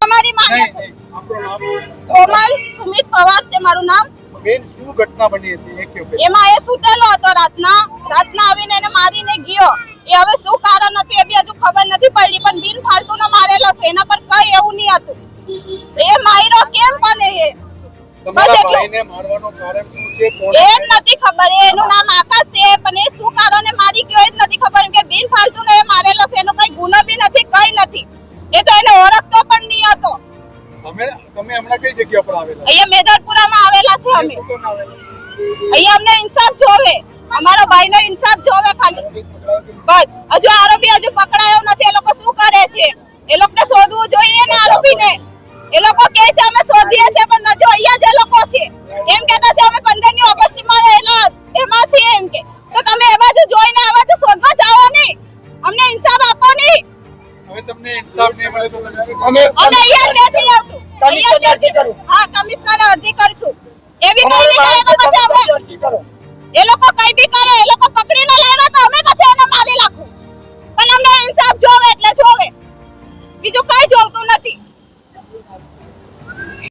हमारी मांगे कोमल सुमित पवार से मारू नाम બેન શું ઘટના બની હતી એ કયો એમાં એ સુટેલો હતો રાતના આવીને એને મારીને ગયો એ હવે શું કારણ હતું એ બી હજુ ખબર નથી પડી પણ બિન ફાલતુનો મારેલો છે એના પર કઈ એવું નહીં હતું એ માર્યો કેમ બને એ તમારા ભાઈને મારવાનો કારણ શું છે કોણ એ નથી ખબર એનું નામ આકાશ છે પણ એ શું કારણે મારી ગયો એ જ નથી ખબર કે બિન ફાલતુનો એ મારેલો છે એનો કઈ ગુનો બી નથી કઈ નથી એ તો એને ઓળખતો પણ નહીં હતો તમે હમણાં કઈ જગ્યા પર આવેલા અહીંયા મેદરપુરામાં આવેલા છે અમે અહીંયા અમને ઇન્સાફ જોવે અમારો ભાઈનો ઇન્સાફ જોવે ખાલી બસ હજુ આરોપી હજુ પકડાયો નથી એ લોકો શું કરે છે એ લોકોને શોધવું જોઈએ ને આરોપીને એ લોકો કહે છે અમે શોધીએ છીએ પણ જો અહીંયા જે લોકો છે એમ કહેતા છે અમે 15મી ઓગસ્ટમાં રહેલા એમાં છીએ એમ કે તો તમે એ બાજુ જોઈને આ બાજુ શોધવા જાઓ નહીં અમને ઇન્સાફ આપો નહીં હવે તમને ઇન્સાફ નહીં મળે તો અમે અહીંયા બેસી લાવશું અહીંયા બેસી હા કમિશનર અરજી કરશું એ બી કઈ નહીં કરે તો પછી અમે અરજી કરો એ લોકો કઈ બી કરે એ લોકો પકડીને લાવ્યા તો અમે પછી એને મારી નાખું પણ અમને ઇન્સાફ જોવે એટલે જોવે બીજું કઈ જોવે